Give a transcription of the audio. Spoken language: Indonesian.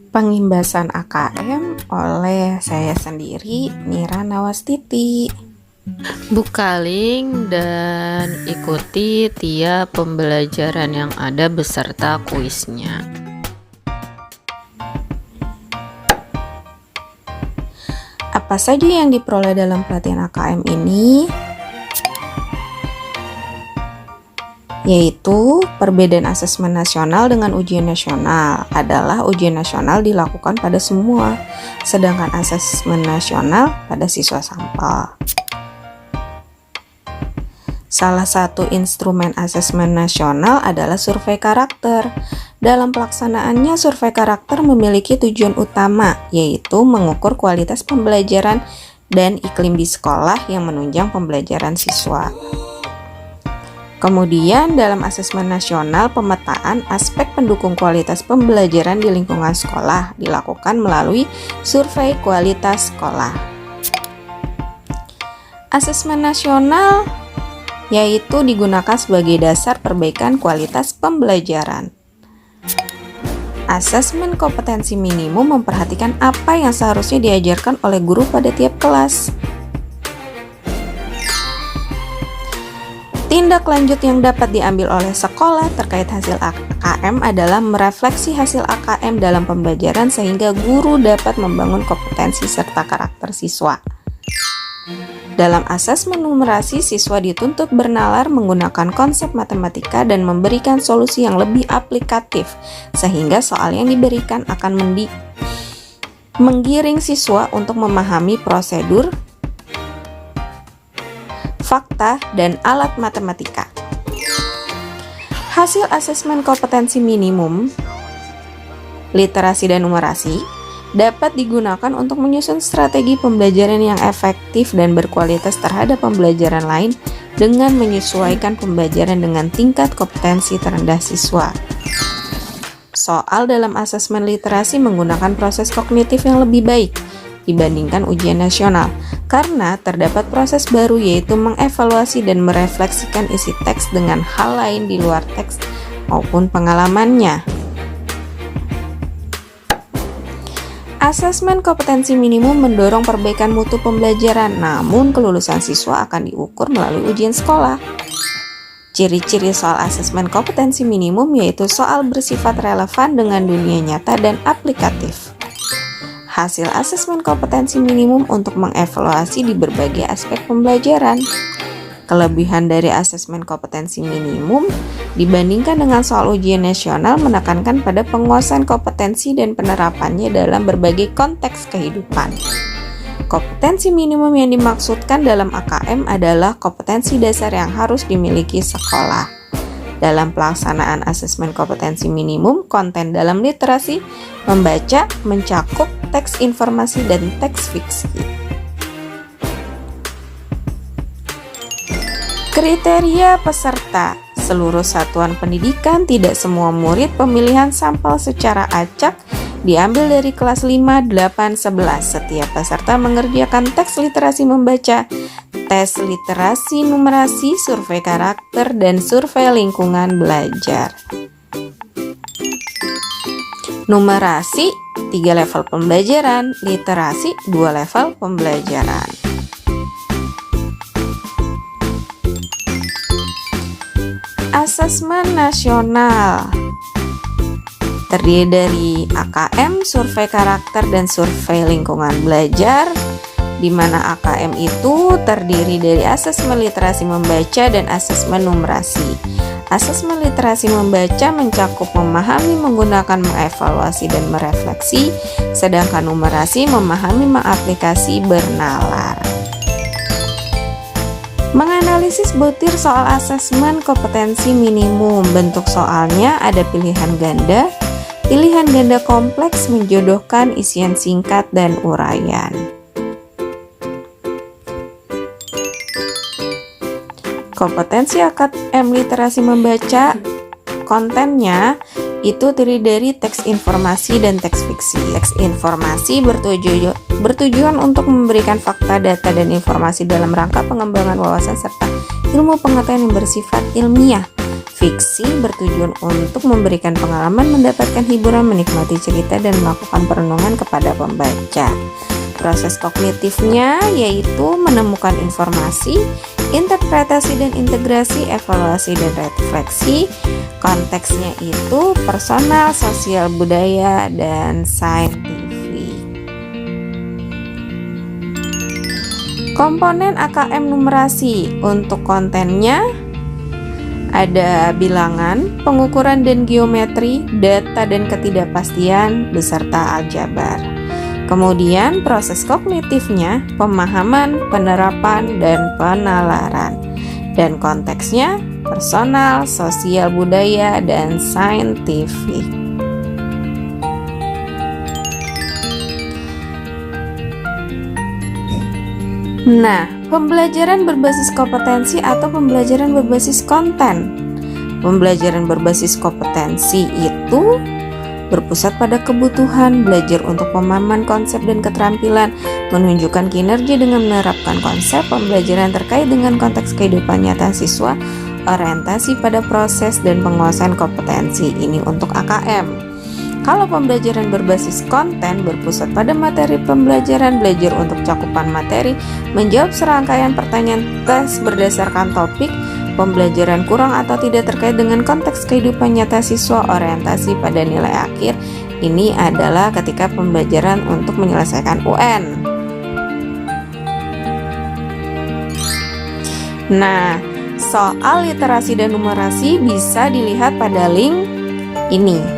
Pengimbasan AKM oleh saya sendiri, Nira Nawastiti. Buka link dan ikuti tiap pembelajaran yang ada beserta kuisnya. Apa saja yang diperoleh dalam pelatihan AKM ini? Yaitu perbedaan asesmen nasional dengan ujian nasional adalah ujian nasional dilakukan pada semua, sedangkan asesmen nasional pada siswa sampel. Salah satu instrumen asesmen nasional adalah survei karakter. Dalam pelaksanaannya, survei karakter memiliki tujuan utama, yaitu mengukur kualitas pembelajaran dan iklim di sekolah yang menunjang pembelajaran siswa. Kemudian, dalam asesmen nasional, pemetaan aspek pendukung kualitas pembelajaran di lingkungan sekolah dilakukan melalui survei kualitas sekolah. Asesmen nasional yaitu digunakan sebagai dasar perbaikan kualitas pembelajaran. Asesmen kompetensi minimum memperhatikan apa yang seharusnya diajarkan oleh guru pada tiap kelas. Tindak lanjut yang dapat diambil oleh sekolah terkait hasil AKM adalah merefleksi hasil AKM dalam pembelajaran sehingga guru dapat membangun kompetensi serta karakter siswa. Dalam asesmen numerasi, siswa dituntut bernalar menggunakan konsep matematika dan memberikan solusi yang lebih aplikatif, sehingga soal yang diberikan akan menggiring siswa untuk memahami prosedur, fakta, dan alat matematika. Hasil asesmen kompetensi minimum, literasi dan numerasi, dapat digunakan untuk menyusun strategi pembelajaran yang efektif dan berkualitas terhadap pembelajaran lain dengan menyesuaikan pembelajaran dengan tingkat kompetensi terendah siswa. Soal dalam asesmen literasi menggunakan proses kognitif yang lebih baik dibandingkan ujian nasional, karena terdapat proses baru yaitu mengevaluasi dan merefleksikan isi teks dengan hal lain di luar teks maupun pengalamannya. Asesmen kompetensi minimum mendorong perbaikan mutu pembelajaran, namun kelulusan siswa akan diukur melalui ujian sekolah. Ciri-ciri soal asesmen kompetensi minimum yaitu soal bersifat relevan dengan dunia nyata dan aplikatif. Hasil asesmen kompetensi minimum untuk mengevaluasi di berbagai aspek pembelajaran. Kelebihan dari asesmen kompetensi minimum dibandingkan dengan soal ujian nasional menekankan pada penguasaan kompetensi dan penerapannya dalam berbagai konteks kehidupan. Kompetensi minimum yang dimaksudkan dalam AKM adalah kompetensi dasar yang harus dimiliki sekolah. Dalam pelaksanaan asesmen kompetensi minimum, konten dalam literasi membaca mencakup teks informasi dan teks fiksi. Kriteria peserta. Seluruh satuan pendidikan, tidak semua murid pemilihan sampel secara acak diambil dari kelas 5, 8, 11. Setiap peserta mengerjakan tes literasi membaca, tes literasi numerasi, survei karakter, dan survei lingkungan belajar. Numerasi 3 level pembelajaran, literasi 2 level pembelajaran. Asesmen nasional terdiri dari AKM, survei karakter, dan survei lingkungan belajar, di mana AKM itu terdiri dari asesmen literasi membaca dan asesmen numerasi. Asesmen literasi membaca mencakup memahami, menggunakan, mengevaluasi, dan merefleksi, sedangkan numerasi memahami, mengaplikasi, bernalar. Menganalisis butir soal asesmen kompetensi minimum. Bentuk soalnya ada pilihan ganda kompleks menjodohkan isian singkat dan uraian. Kompetensi AKM literasi membaca, kontennya itu terdiri dari teks informasi dan teks fiksi. Teks informasi bertujuan untuk memberikan fakta, data, dan informasi dalam rangka pengembangan wawasan serta ilmu pengetahuan yang bersifat ilmiah. Fiksi bertujuan untuk memberikan pengalaman, mendapatkan hiburan, menikmati cerita, dan melakukan perenungan kepada pembaca. Proses kognitifnya yaitu menemukan informasi, interpretasi dan integrasi, evaluasi dan refleksi. Konteksnya itu personal, sosial, budaya, dan saintifik. Komponen AKM numerasi untuk kontennya ada bilangan, pengukuran dan geometri, data dan ketidakpastian, beserta aljabar. Kemudian proses kognitifnya, pemahaman, penerapan, dan penalaran. Dan konteksnya, personal, sosial, budaya, dan saintifik. Nah, pembelajaran berbasis kompetensi atau pembelajaran berbasis konten. Pembelajaran berbasis kompetensi itu berpusat pada kebutuhan, belajar untuk pemahaman konsep dan keterampilan, menunjukkan kinerja dengan menerapkan konsep, pembelajaran terkait dengan konteks kehidupan nyata siswa, orientasi pada proses dan penguasaan kompetensi. Ini untuk AKM. Kalau pembelajaran berbasis konten berpusat pada materi pembelajaran, belajar untuk cakupan materi, menjawab serangkaian pertanyaan tes berdasarkan topik, pembelajaran kurang atau tidak terkait dengan konteks kehidupan nyata siswa, orientasi pada nilai akhir. Ini adalah ketika pembelajaran untuk menyelesaikan UN. Nah, soal literasi dan numerasi bisa dilihat pada link ini.